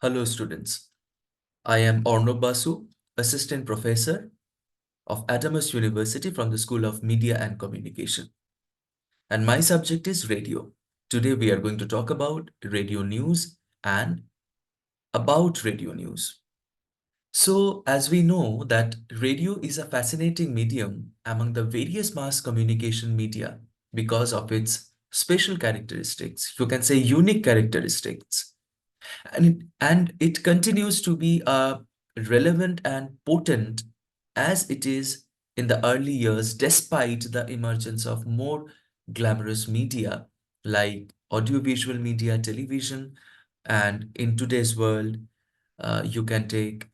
Hello, students. I am Arnab Basu, Assistant Professor of Adamas University from the School of Media and Communication. And my subject is radio. Today, we are going to talk about radio news and about radio news. So, as we know that radio is a fascinating medium among the various mass communication media because of its special characteristics, you can say unique characteristics. And it continues to be relevant and potent as it is in the early years, despite the emergence of more glamorous media like audiovisual media, television, and in today's world, you can take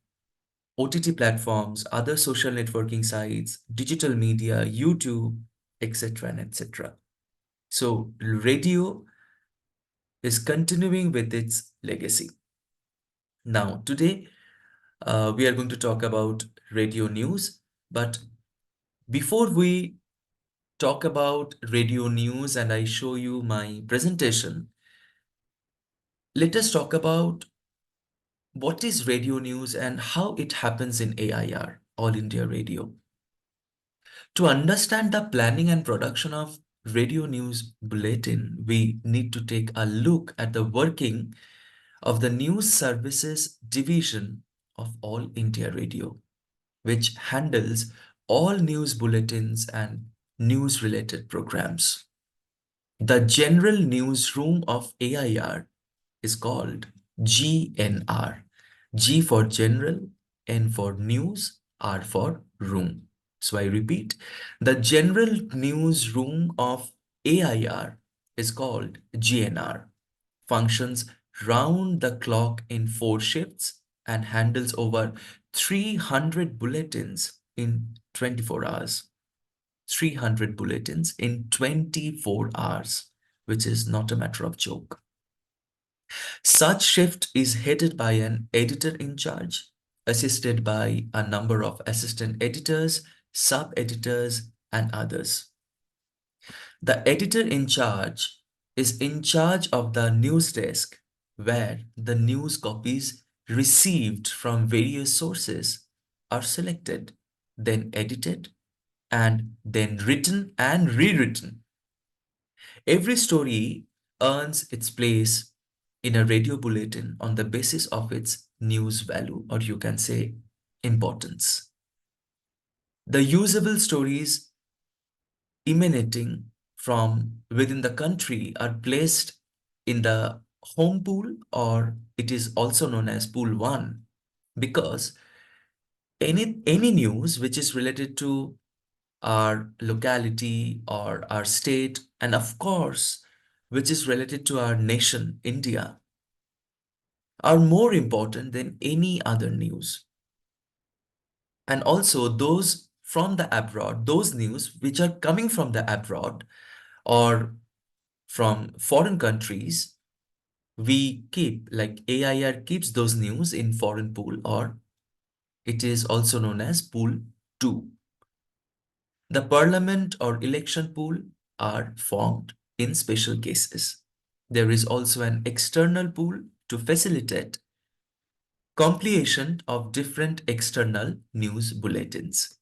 OTT platforms, other social networking sites, digital media, YouTube, etc. and etc. So radio is continuing with its legacy. Now, today, we are going to talk about radio news. But before we talk about radio news and I show you my presentation, let us talk about what is radio news and how it happens in AIR, All India Radio. To understand the planning and production of radio news bulletin, we need to take a look at the working of the news services division of All India Radio, which handles all news bulletins and news related programs. The general newsroom of AIR is called GNR. G for general, N for news, R for room. So I repeat, the general newsroom of AIR is called GNR, functions round the clock in 4 shifts and handles over 300 bulletins in 24 hours. 300 bulletins in 24 hours, which is not a matter of joke. Such shift is headed by an editor in charge, assisted by a number of assistant editors, sub-editors, and others. The editor in charge is in charge of the news desk, where the news copies received from various sources are selected, then edited, and then written and rewritten. Every story earns its place in a radio bulletin on the basis of its news value, or you can say importance. The usable stories emanating from within the country are placed in the home pool, or it is also known as pool 1, because any news which is related to our locality or our state, and of course, which is related to our nation, India, are more important than any other news. And also those from the abroad, those news which are coming from the abroad or from foreign countries, we keep, like AIR keeps those news in foreign pool, or it is also known as pool 2. The parliament or election pool are formed in special cases. There is also an external pool to facilitate compilation of different external news bulletins.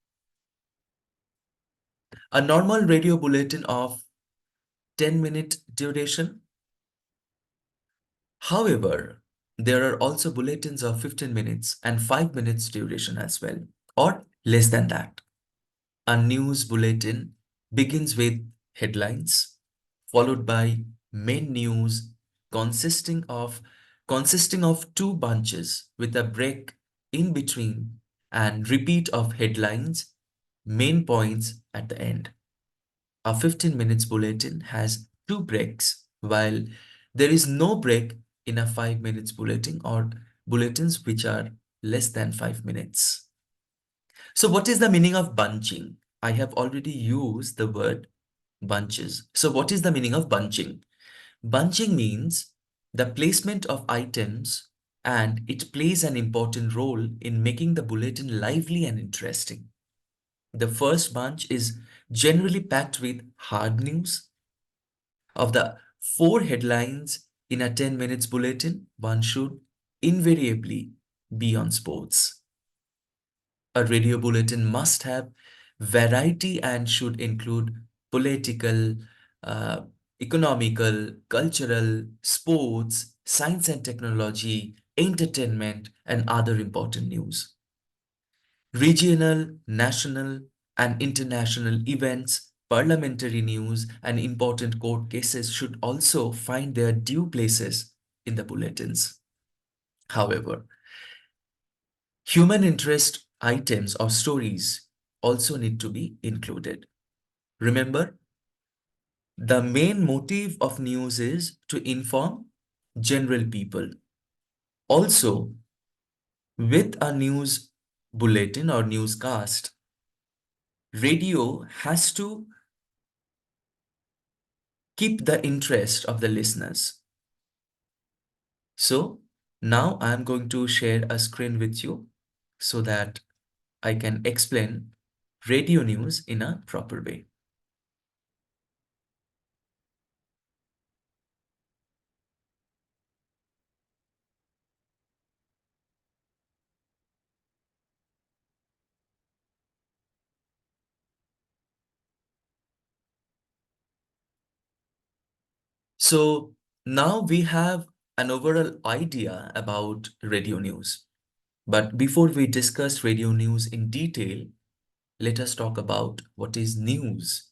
A normal radio bulletin of 10-minute duration. However, there are also bulletins of 15 minutes and 5 minutes duration as well, or less than that. A news bulletin begins with headlines, followed by main news consisting of consisting of two bunches with a break in between and repeat of headlines, main points at the end. A 15 minutes bulletin has two breaks, while there is no break in a 5 minutes bulletin or bulletins which are less than 5 minutes. So what is the meaning of bunching? I have already used the word bunches. So what is the meaning of bunching? Bunching means the placement of items, and it plays an important role in making the bulletin lively and interesting. The first bunch is generally packed with hard news. Of the 4 headlines in a 10 minutes bulletin, one should invariably be on sports. A radio bulletin must have variety and should include political, uh, economical, cultural, sports, science and technology, entertainment, and other important news. Regional, national, and international events, parliamentary news, and important court cases should also find their due places in the bulletins. However, human interest items or stories also need to be included. Remember, the main motive of news is to inform general people. Also, with a news bulletin or newscast, radio has to keep the interest of the listeners. So now I'm going to share a screen with you so that I can explain radio news in a proper way. So now we have an overall idea about radio news. But before we discuss radio news in detail, let us talk about what is news.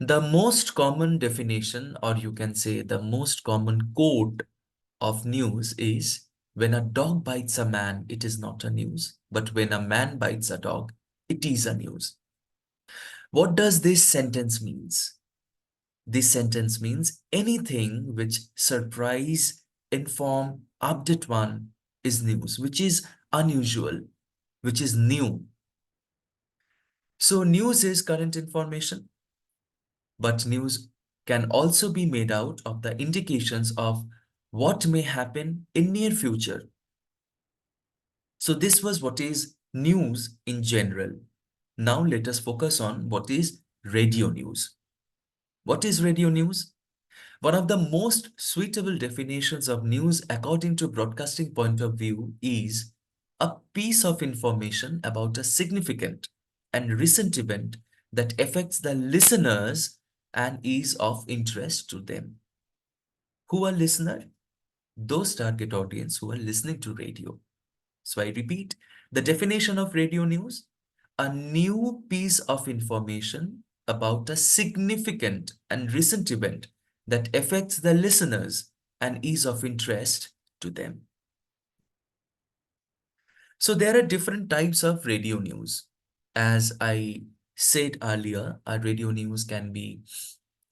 The most common definition, or you can say the most common quote of news is when a dog bites a man, it is not a news. But when a man bites a dog, it is a news. What does this sentence means? This sentence means anything which surprise, inform, update one is news, which is unusual, which is new. So news is current information, but news can also be made out of the indications of what may happen in near future. So this was what is news in general. Now let us focus on what is radio news. What is radio news? One of the most suitable definitions of news according to broadcasting point of view is a piece of information about a significant and recent event that affects the listeners and is of interest to them. Who are listener? Those target audience who are listening to radio. So I repeat, the definition of radio news, a new piece of information about a significant and recent event that affects the listeners and is of interest to them. So there are different types of radio news. As I said earlier, a radio news can be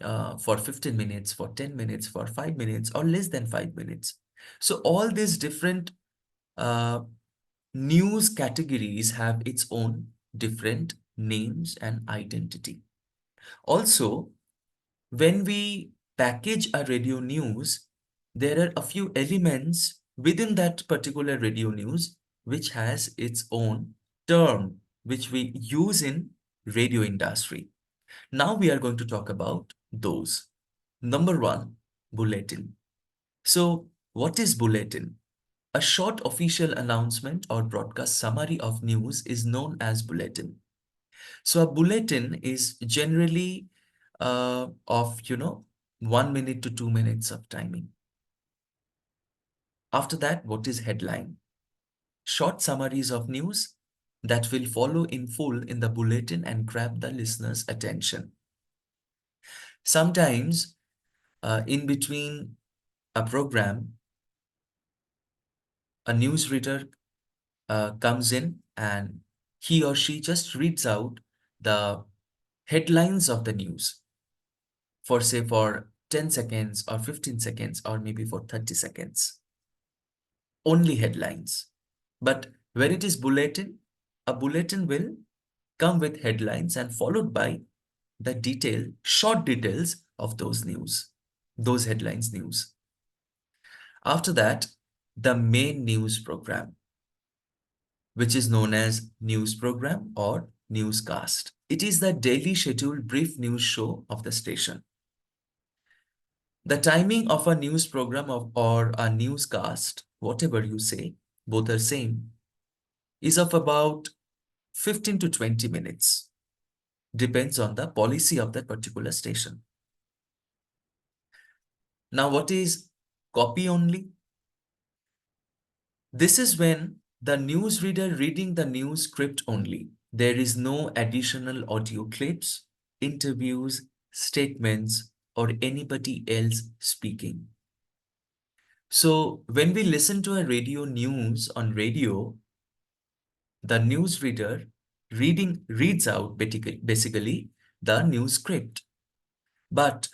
for 15 minutes, for 10 minutes, for 5 minutes, or less than 5 minutes. So all these different uh, news categories have its own different names and identity. Also, when we package a radio news, there are a few elements within that particular radio news which has its own term which we use in radio industry. Now we are going to talk about those. Number one, bulletin. So what is bulletin? A short official announcement or broadcast summary of news is known as bulletin. So a bulletin is generally of, 1 minute to 2 minutes of timing. After that, what is headline? Short summaries of news that will follow in full in the bulletin and grab the listener's attention. Sometimes in between a program, a newsreader comes in and he or she just reads out the headlines of the news for say for 10 seconds or 15 seconds or maybe for 30 seconds. Only headlines. But when it is bulletin, a bulletin will come with headlines and followed by the short details of those news, those headlines news. After that, the main news program, which is known as news program or newscast. It is the daily scheduled brief news show of the station. The timing of a news program or a newscast, whatever you say, both are same, is of about 15 to 20 minutes. Depends on the policy of that particular station. Now, what is copy only? This is when the newsreader reading the news script only. There is no additional audio clips, interviews, statements, or anybody else speaking. So when we listen to a radio news on radio, the newsreader reads out basically the news script. But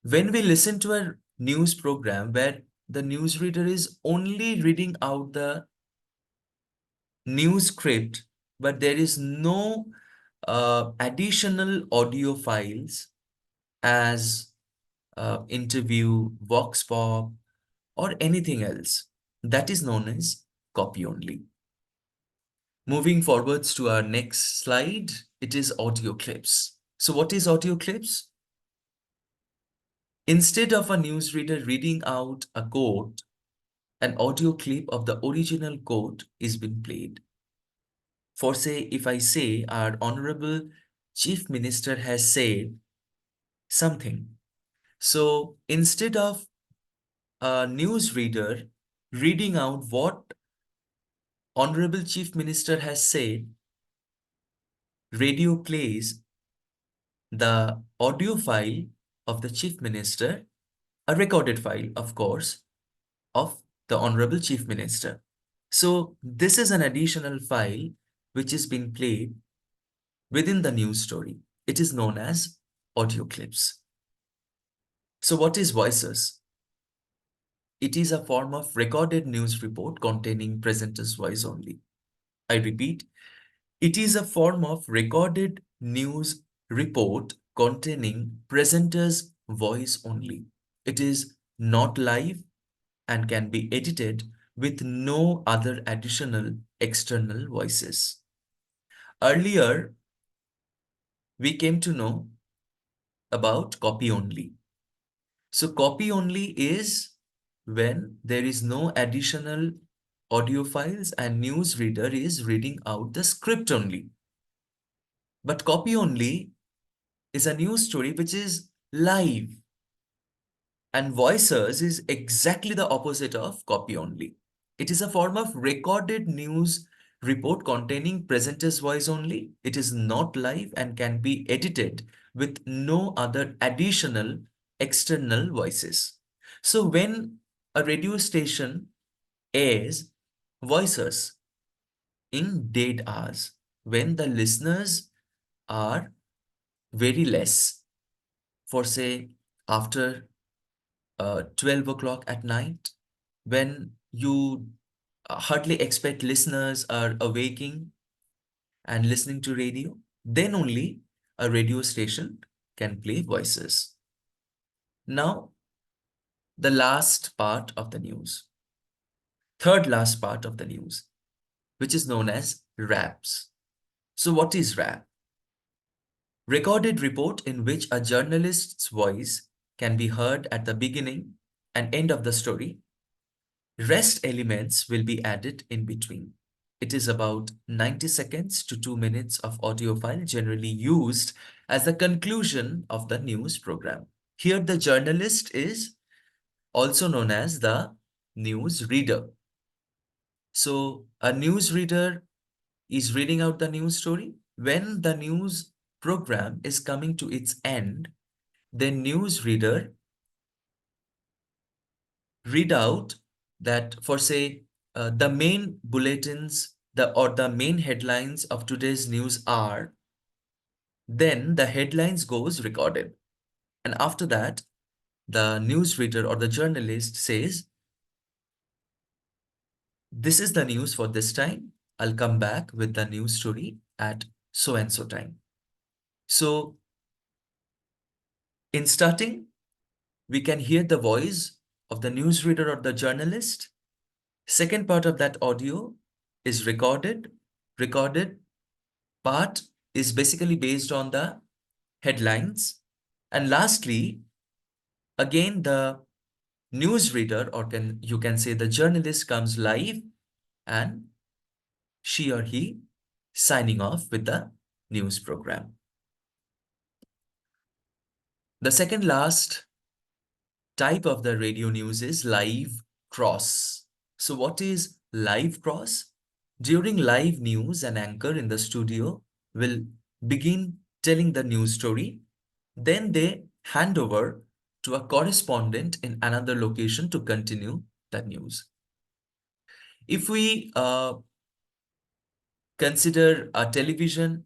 when we listen to a news program where the newsreader is only reading out the news script, but there is no additional audio files as interview, vox pop, or anything else, that is known as copy only. Moving forwards to our next slide, it is audio clips. So what is audio clips? Instead of a newsreader reading out a quote, an audio clip of the original quote is being played. For say, if I say our Honorable Chief Minister has said something. So instead of a newsreader reading out what Honorable Chief Minister has said, radio plays the audio file of the Chief Minister, a recorded file, of course, of the Honorable Chief Minister. So this is an additional file which is being played within the news story. It is known as audio clips. So what is voices? It is a form of recorded news report containing presenter's voice only. I repeat, it is a form of recorded news report containing presenter's voice only. It is not live and can be edited with no other additional external voices. Earlier, we came to know about copy only. So copy only is when there is no additional audio files and newsreader is reading out the script only. But copy only is a news story which is live. And voices is exactly the opposite of copy only. It is a form of recorded news report containing presenter's voice only. It is not live and can be edited with no other additional external voices. So when a radio station airs voices in dead hours, when the listeners are very less, for say after 12 o'clock at night, when you hardly expect listeners are awaking and listening to radio, then only a radio station can play voices. Now, the last part of the news, third last part of the news, which is known as raps. So what is rap? Recorded report in which a journalist's voice can be heard at the beginning and end of the story. Rest elements will be added in between. It is about 90 seconds to 2 minutes of audio file generally used as the conclusion of the news program. Here the journalist is also known as the news reader. So a news reader is reading out the news story. When the news program is coming to its end, the news reader read out that for say the main bulletins or the main headlines of today's news are, then the headlines goes recorded, and after that the news reader or the journalist says, this is the news for this time, I'll come back with the news story at so and so time. So in starting, we can hear the voice of the newsreader or the journalist. Second part of that audio is recorded. Recorded part is basically based on the headlines. And lastly, Again, the newsreader, or you can say the journalist, comes live, and she or he signing off with the news program. The second last type of the radio news is live cross. So what is live cross? During live news, an anchor in the studio will begin telling the news story. Then they hand over to a correspondent in another location to continue the news. If we consider a television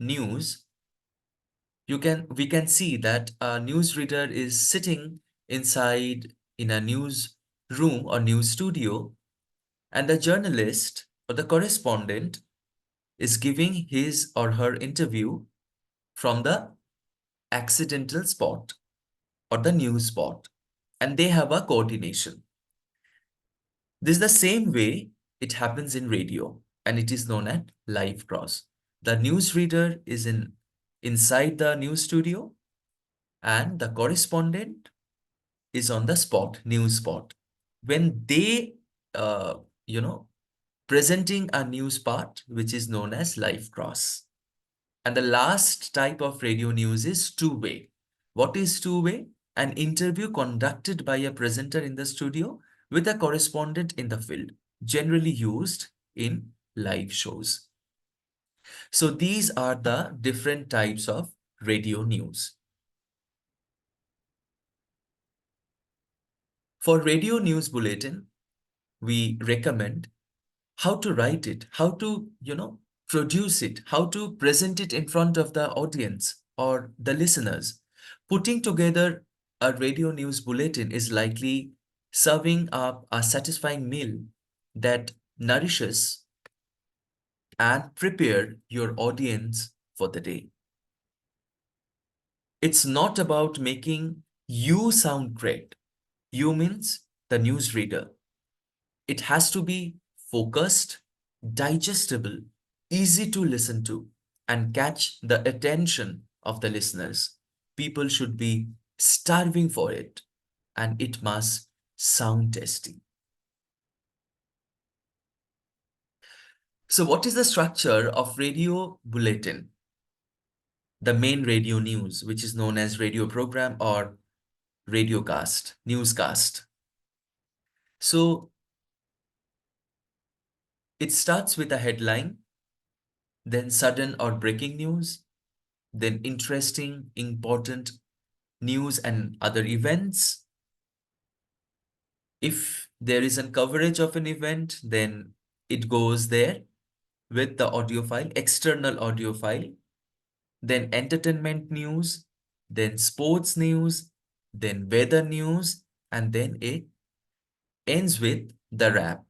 news, we can see that a newsreader is sitting inside in a news room or news studio, and the journalist or the correspondent is giving his or her interview from the accidental spot or the news spot, and they have a coordination. This is the same way it happens in radio, and it is known as live cross. The newsreader is inside the news studio, and the correspondent is on the spot, news spot. When they, uh, you know, presenting a news part, which is known as live cross. And the last type of radio news is two-way. What is two-way? An interview conducted by a presenter in the studio with a correspondent in the field, generally used in live shows. So these are the different types of radio news. For radio news bulletin, we recommend how to write it, how to, produce it, how to present it in front of the audience or the listeners. Putting together a radio news bulletin is likely serving up a satisfying meal that nourishes and prepare your audience for the day. It's not about making you sound great. You means the newsreader. It has to be focused, digestible, easy to listen to, and catch the attention of the listeners. People should be starving for it, and it must sound tasty. So, what is the structure of radio bulletin? The main radio news, which is known as radio program or radiocast, newscast. So, it starts with a headline, then sudden or breaking news, then interesting, important news and other events. If there is a coverage of an event, then it goes there with the audio file, external audio file, then entertainment news, then sports news, then weather news, and then it ends with the wrap.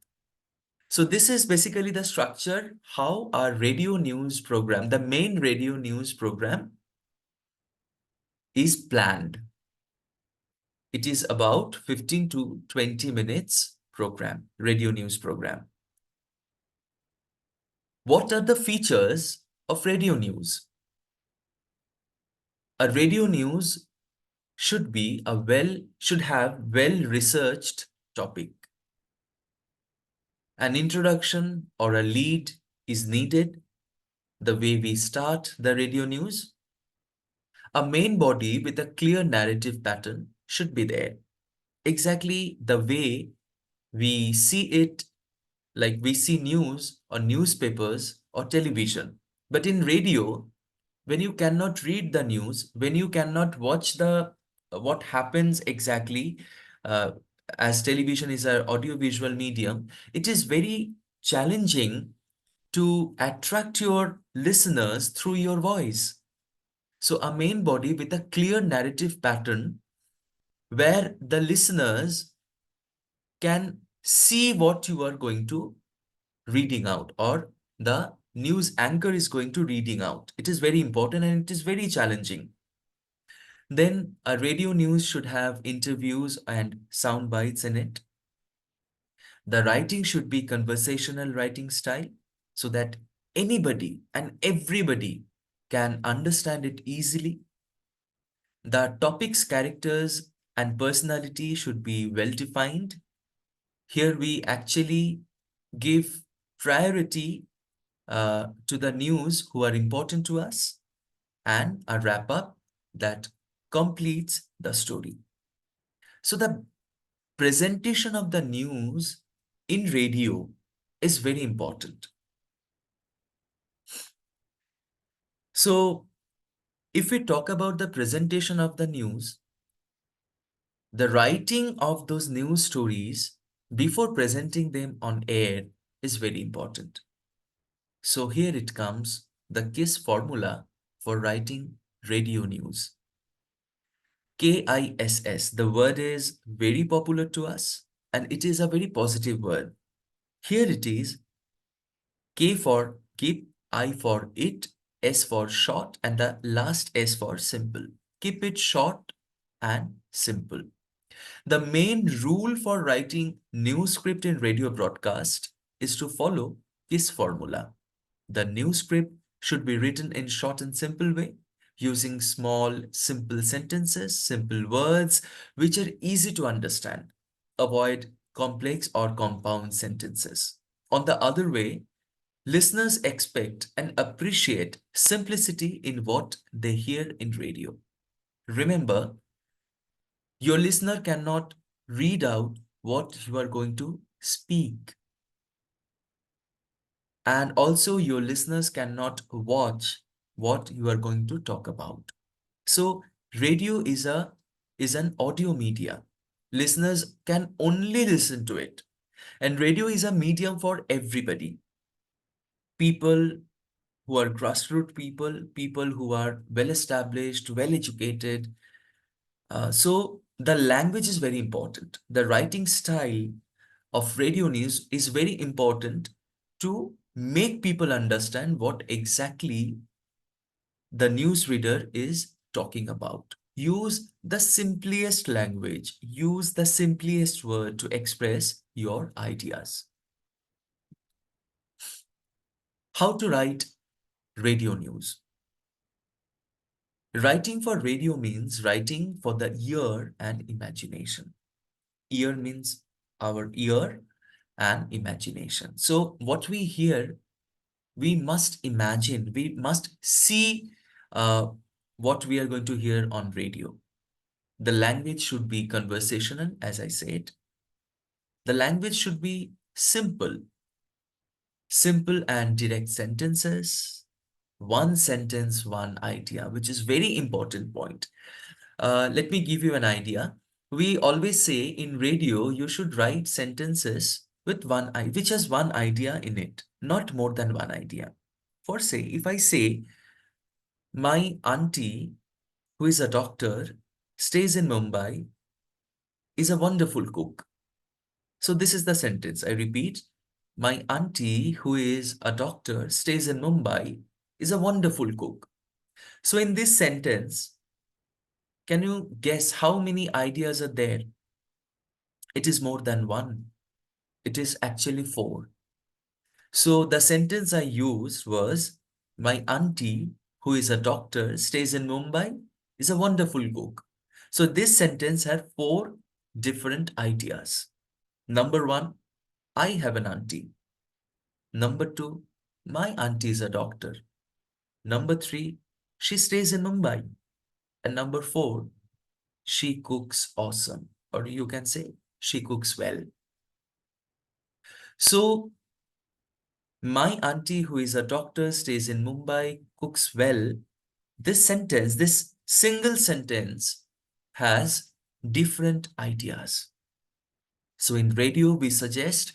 So this is basically the structure, how our radio news program, the main radio news program, is planned. It is about 15 to 20 minutes program, radio news program. What are the features of radio news? A radio news should have well-researched topic. An introduction or a lead is needed, the way we start the radio news. A main body with a clear narrative pattern should be there. Exactly the way we see it, like we see news on newspapers or television. But in radio, when you cannot read the news, when you cannot watch the what happens exactly, uh, as television is an audiovisual medium, it is very challenging to attract your listeners through your voice. So a main body with a clear narrative pattern where the listeners can see what you are going to reading out, or the news anchor is going to reading out. It is very important and it is very challenging. Then a radio news should have interviews and sound bites in it. The writing should be conversational writing style so that anybody and everybody can understand it easily. The topics, characters, and personality should be well defined. Here we actually give priority to the news who are important to us, and a wrap up that completes the story. So the presentation of the news in radio is very important. So if we talk about the presentation of the news, the writing of those news stories before presenting them on air is very important. So here it comes, the KISS formula for writing radio news. KISS, the word is very popular to us and it is a very positive word. Here it is, K for keep, I for it, S for short, and the last S for simple. Keep it short and simple. The main rule for writing news script in radio broadcast is to follow this formula. The news script should be written in short and simple way, using small, simple sentences, simple words, which are easy to understand. Avoid complex or compound sentences. On the other way, listeners expect and appreciate simplicity in what they hear in radio. Remember, your listener cannot read out what you are going to speak. And also your listeners cannot watch what you are going to talk about. So radio is an audio media. Listeners can only listen to it. And radio is a medium for everybody. People who are grassroots people, people who are well established, well educated. So the language is very important. The writing style of radio news is very important to make people understand what exactly the newsreader is talking about. Use the simplest language, use the simplest word to express your ideas. How to write radio news? Writing for radio means writing for the ear and imagination. Ear means our ear and imagination. So what we hear, we must imagine, we must see uh, what we are going to hear on radio. The language should be conversational, as I said. The language should be simple, simple and direct sentences, one sentence, one idea, which is very important point. Let me give you an idea. We always say in radio, you should write sentences with which has one idea in it, not more than one idea. For say, if I say, my auntie, who is a doctor, stays in Mumbai, is a wonderful cook. So this is the sentence. I repeat, my auntie, who is a doctor, stays in Mumbai, is a wonderful cook. So in this sentence, can you guess how many ideas are there? It is more than one. It is actually four. So the sentence I used was, my auntie, who is a doctor, stays in Mumbai, is a wonderful cook. So this sentence had four different ideas. Number one, I have an auntie. Number two, my auntie is a doctor. Number three, she stays in Mumbai. And number four, she cooks awesome. Or you can say, she cooks well. So my auntie, who is a doctor, stays in Mumbai, cooks well. This sentence, this single sentence, has different ideas. So in radio, we suggest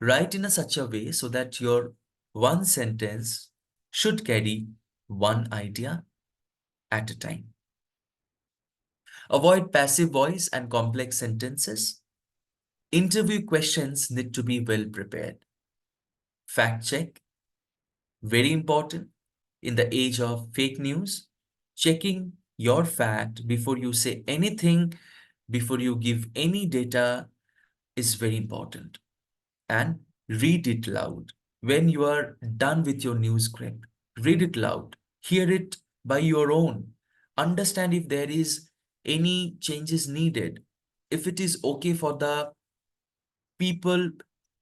write in such a way so that your one sentence should carry one idea at a time. Avoid passive voice and complex sentences. Interview questions need to be well prepared. Fact check, very important in the age of fake news. Checking your fact before you say anything, before you give any data is very important. And read it loud. When you are done with your news script, read it loud. Hear it by your own. Understand if there is any changes needed, if it is okay for the people,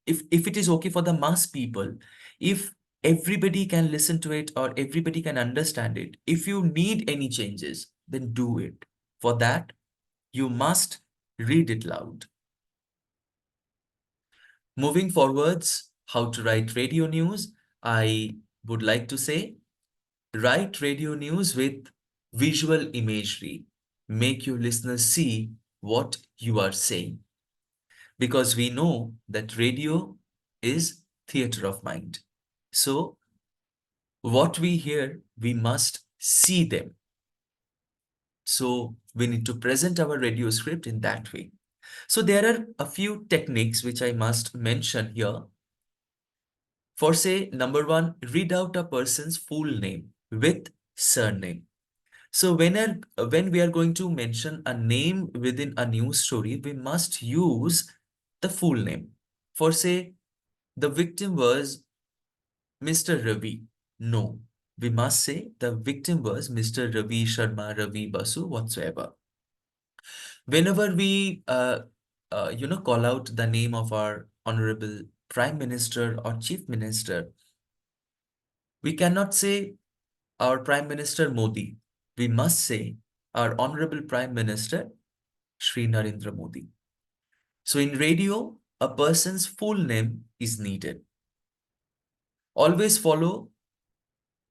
if it is okay for the mass people, if everybody can listen to it or everybody can understand it, if you need any changes, then do it. For that, you must read it loud. Moving forwards, how to write radio news, I would like to say, write radio news with visual imagery. Make your listeners see what you are saying. Because we know that radio is theater of mind. So what we hear, we must see them. So we need to present our radio script in that way. So there are a few techniques which I must mention here. For say, number one, read out a person's full name with surname. So when we are going to mention a name within a news story, we must use the full name. For say, the victim was Mr. Ravi. No, we must say the victim was Mr. Ravi Sharma, Ravi Basu, whatsoever. Whenever we call out the name of our honorable Prime Minister or Chief Minister, we cannot say our Prime Minister Modi. We must say our honorable Prime Minister Shri Narendra Modi. So in radio, a person's full name is needed. Always follow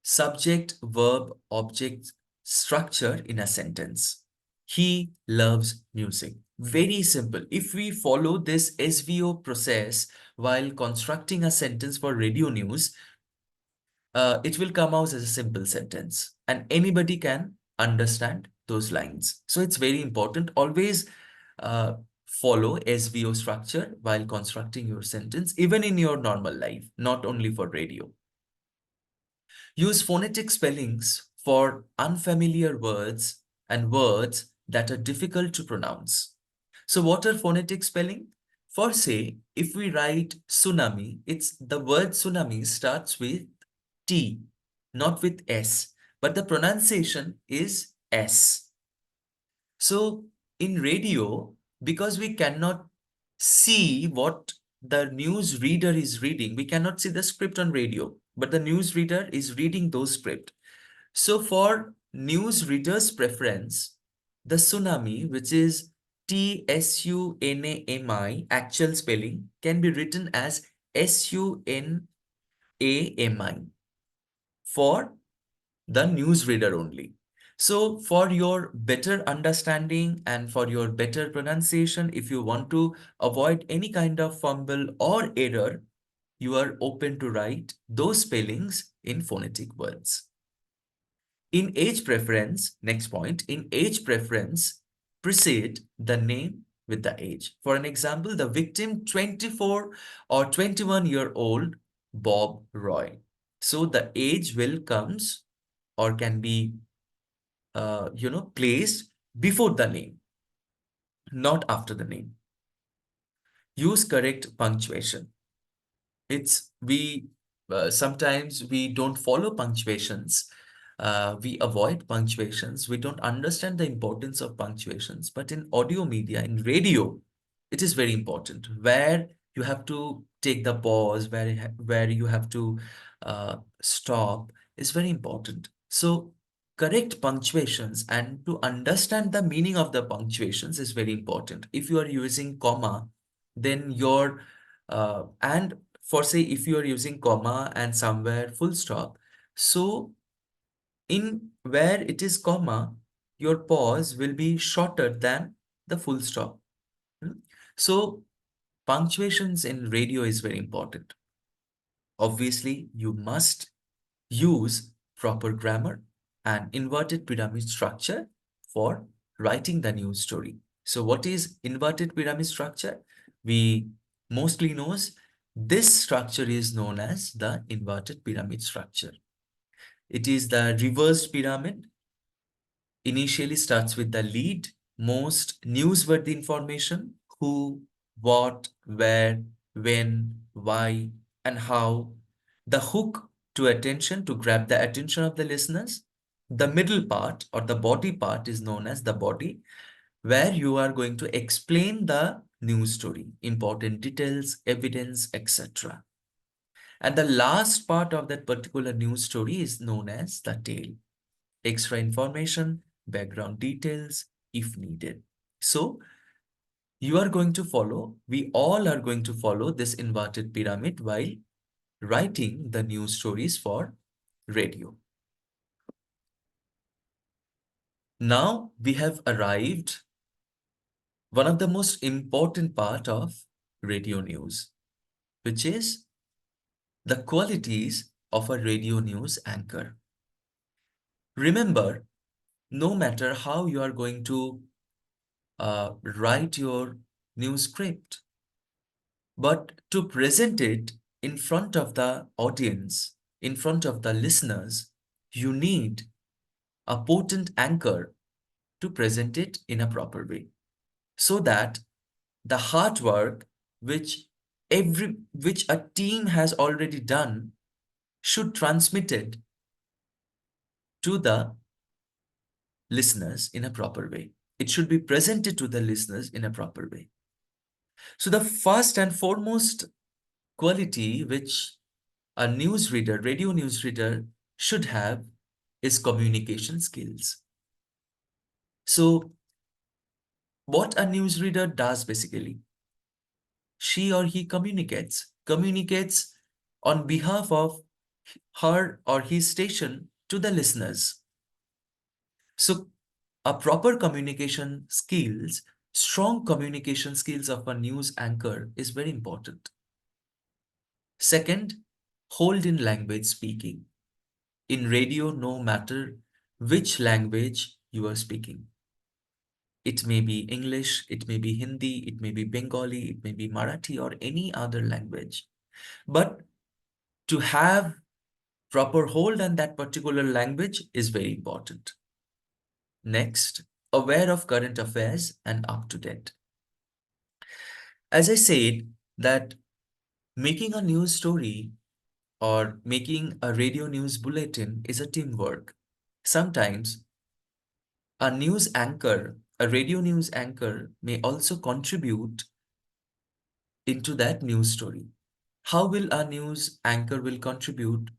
subject, verb, object structure in a sentence. He loves music. Very simple. If we follow this SVO process while constructing a sentence for radio news, it will come out as a simple sentence and anybody can understand those lines. So it's very important. Always follow SVO structure while constructing your sentence, even in your normal life, not only for radio. Use phonetic spellings for unfamiliar words and words that are difficult to pronounce. So what are phonetic spelling? For say, if we write tsunami, it's the word tsunami starts with T, not with S, but the pronunciation is S. So in radio, because we cannot see what the news reader is reading, we cannot see the script on radio, but the news reader is reading those script. So for news reader's preference, the tsunami, which is TSUNAMI, actual spelling, can be written as SUNAMI for the news reader only. So for your better understanding and for your better pronunciation, if you want to avoid any kind of fumble or error, you are open to write those spellings in phonetic words. In age preference, next point, in age preference, precede the name with the age. For an example, the victim 24 or 21-year-old Bob Roy. So the age will comes or can be placed before the name, not after the name. Use correct punctuation. It's we sometimes we don't follow punctuations. We avoid punctuations. We don't understand the importance of punctuations. But in audio media, in radio, it is very important. Where you have to take the pause, where you have to stop, is very important. So correct punctuations and to understand the meaning of the punctuations is very important. If you are using comma, then your and for say if you are using comma and somewhere full stop, so in where it is comma, your pause will be shorter than the full stop. Hmm? So punctuations in radio is very important. Obviously, you must use proper grammar and inverted pyramid structure for writing the news story. So what is inverted pyramid structure? We mostly knows this structure is known as the inverted pyramid structure. It is the reversed pyramid. Initially starts with the lead, most newsworthy information, who, what, where, when, why, and how. The hook to attention, to grab the attention of the listeners. The middle part or the body part is known as the body, where you are going to explain the news story, important details, evidence, etc. And the last part of that particular news story is known as the tail, extra information, background details, if needed. So you are going to follow, we all are going to follow this inverted pyramid while writing the news stories for radio. Now we have arrived one of the most important part of radio news, which is the qualities of a radio news anchor. Remember, no matter how you are going to write your news script, but to present it in front of the audience, in front of the listeners, you need a potent anchor to present it in a proper way, so that the hard work which a team has already done should transmitted to the listeners in a proper way. It should be presented to the listeners in a proper way. So the first and foremost quality which a newsreader, radio newsreader should have is communication skills. So what a newsreader does basically, she or he communicates on behalf of her or his station to the listeners. So a proper communication skills, strong communication skills of a news anchor is very important. Second, hold in language speaking. In radio, no matter which language you are speaking. It may be English, it may be Hindi, it may be Bengali, it may be Marathi or any other language. But to have proper hold on that particular language is very important. Next, aware of current affairs and up to date. As I said, that making a news story or making a radio news bulletin is a teamwork. Sometimes a news anchor, a radio news anchor may also contribute into that news story. How will a news anchor will contribute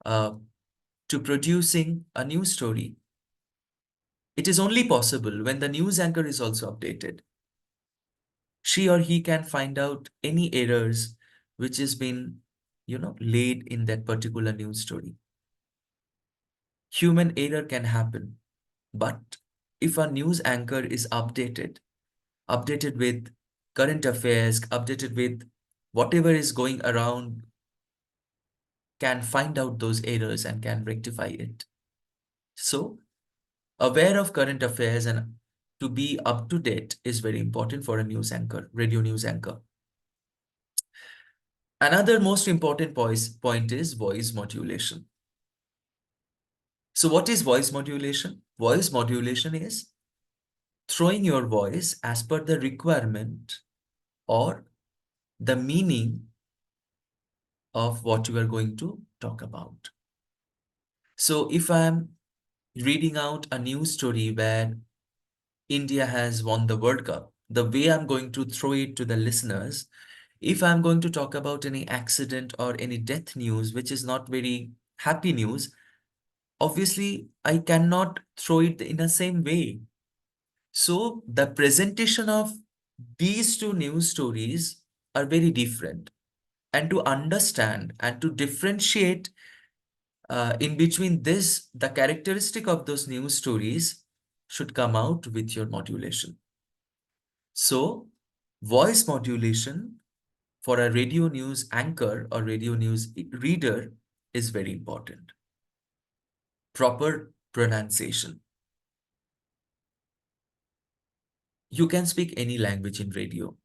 uh, to producing a news story? It is only possible when the news anchor is also updated. She or he can find out any errors which has been, laid in that particular news story. Human error can happen, but if a news anchor is updated with current affairs, updated with whatever is going around, can find out those errors and can rectify it. So, aware of current affairs and to be up to date is very important for a news anchor, radio news anchor. Another most important point is voice modulation. So, what is voice modulation? Voice modulation is throwing your voice as per the requirement or the meaning of what you are going to talk about. So if I'm reading out a news story where India has won the World Cup, the way I'm going to throw it to the listeners, if I'm going to talk about any accident or any death news, which is not very happy news, obviously I cannot throw it in the same way. So the presentation of these two news stories are very different. And to understand and to differentiate in between this, the characteristic of those news stories should come out with your modulation. So, voice modulation for a radio news anchor or radio news reader is very important. Proper pronunciation. You can speak any language in radio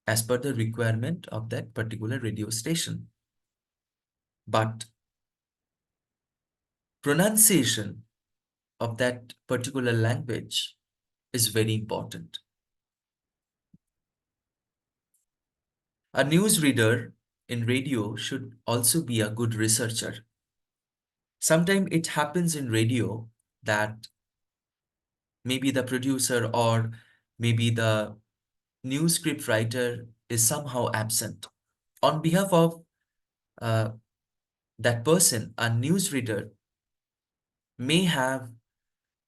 as per the requirement of that particular radio station. But pronunciation of that particular language is very important. A newsreader in radio should also be a good researcher. Sometimes it happens in radio that maybe the producer or maybe the news script writer is somehow absent. On behalf of uh, that person, a newsreader may have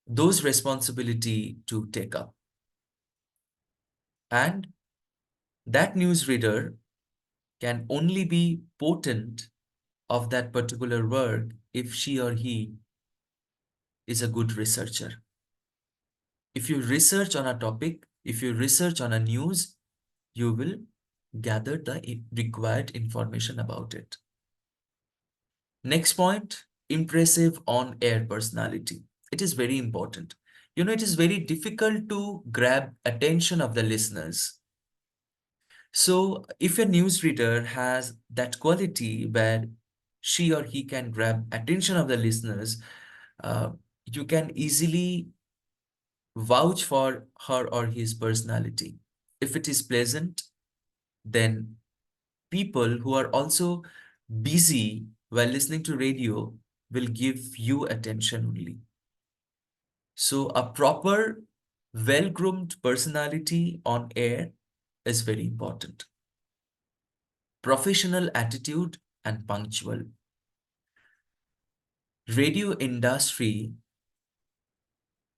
those responsibility to take up. And that newsreader can only be potent of that particular work if she or he is a good researcher. If you research on a topic, if you research on a news, you will gather the required information about it. Next point, impressive on-air personality. It is very important. It is very difficult to grab attention of the listeners. So if a newsreader has that quality where she or he can grab attention of the listeners, uh, you can easily vouch for her or his personality. If it is pleasant, then people who are also busy while listening to radio will give you attention only. So a proper, well-groomed personality on air is very important. Professional attitude and punctual. Radio industry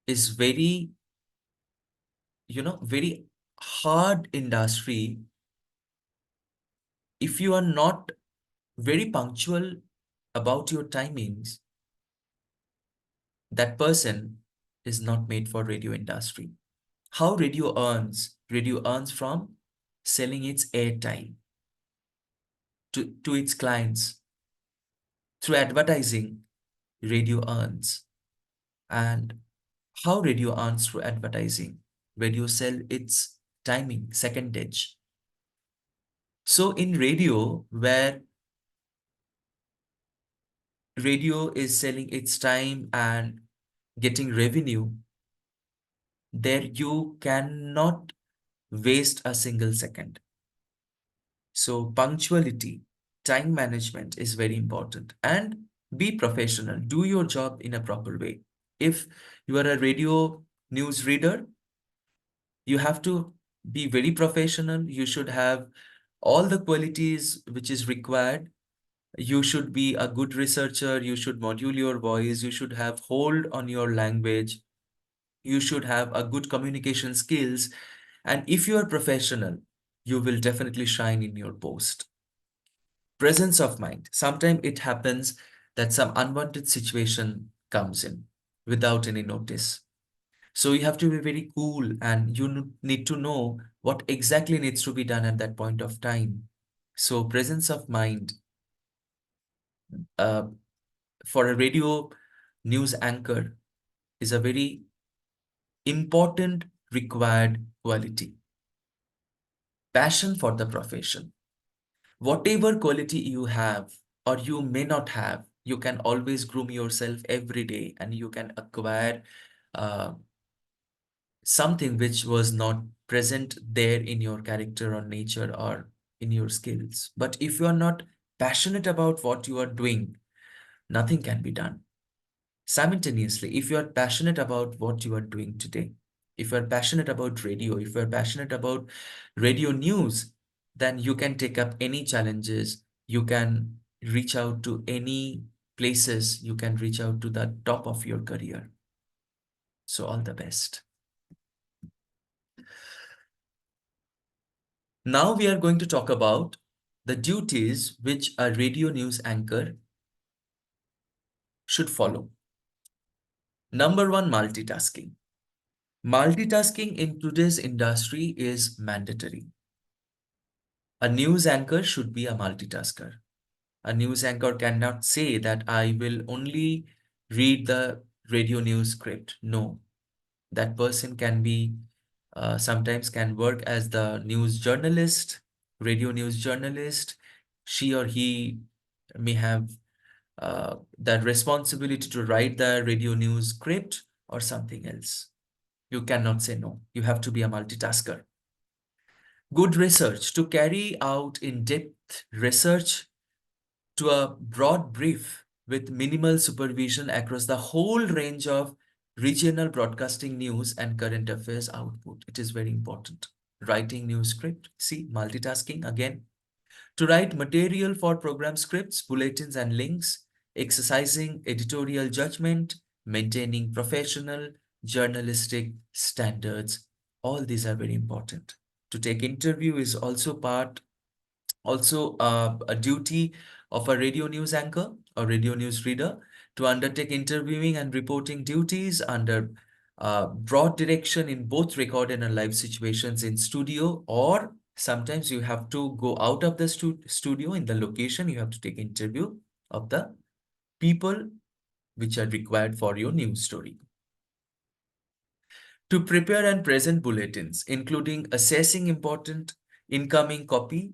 is very hard industry. If you are not very punctual about your timings, that person is not made for radio industry. How radio earns? Radio earns from selling its airtime to its clients. Through advertising, radio earns. And how radio earns through advertising? Radio sell its timing, secondage. So in radio, where radio is selling its time and getting revenue, there you cannot waste a single second. So punctuality, time management is very important, and be professional. Do your job in a proper way. If you are a radio news reader, you have to be very professional. You should have all the qualities which is required. You should be a good researcher. You should module your voice. You should have hold on your language. You should have a good communication skills. And if you are professional, you will definitely shine in your post. Presence of mind. Sometimes it happens that some unwanted situation comes in without any notice. So you have to be very cool, and you need to know what exactly needs to be done at that point of time. So presence of mind uh, for a radio news anchor is a very important required quality. Passion for the profession. Whatever quality you have or you may not have, you can always groom yourself every day, and you can acquire uh, something which was not present there in your character or nature or in your skills. But if you are not passionate about what you are doing, nothing can be done. Simultaneously, if you are passionate about what you are doing today, if you are passionate about radio, if you are passionate about radio news, then you can take up any challenges. You can reach out to any places. You can reach out to the top of your career. So all the best. Now we are going to talk about the duties which a radio news anchor should follow. Number one, multitasking. Multitasking in today's industry is mandatory. A news anchor should be a multitasker. A news anchor cannot say that I will only read the radio news script. No, that person can be sometimes can work as the news journalist, radio news journalist. She or he may have that responsibility to write the radio news script or something else. You cannot say no. You have to be a multitasker. Good research. To carry out in-depth research to a broad brief, with minimal supervision across the whole range of regional broadcasting news and current affairs output. It is very important. Writing news script, see, multitasking again. To write material for program scripts, bulletins, and links, exercising editorial judgment, maintaining professional journalistic standards. All these are very important. To take interview is also a duty of a radio news anchor or radio news reader to undertake interviewing and reporting duties under broad direction in both recorded and live situations in studio, or sometimes you have to go out of the studio in the location. You have to take interview of the people which are required for your news story. To prepare and present bulletins, including assessing important incoming copy,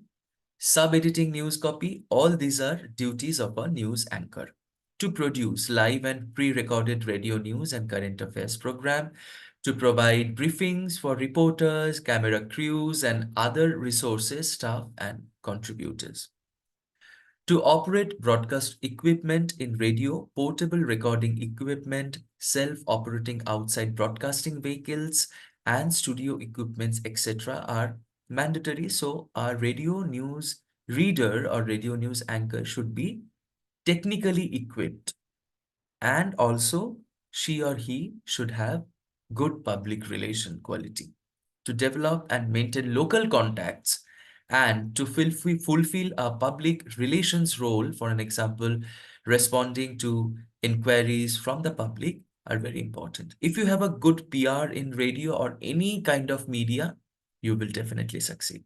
sub-editing news copy, all these are duties of a news anchor. To produce live and pre-recorded radio news and current affairs program, to provide briefings for reporters, camera crews, and other resources, staff, and contributors. To operate broadcast equipment in radio, portable recording equipment, self-operating outside broadcasting vehicles, and studio equipments, etc. are mandatory. So our radio news reader or radio news anchor should be technically equipped, and also she or he should have good public relation quality to develop and maintain local contacts and to fulfill a public relations role. For an example, responding to inquiries from the public are very important. If you have a good PR in radio or any kind of media, you will definitely succeed.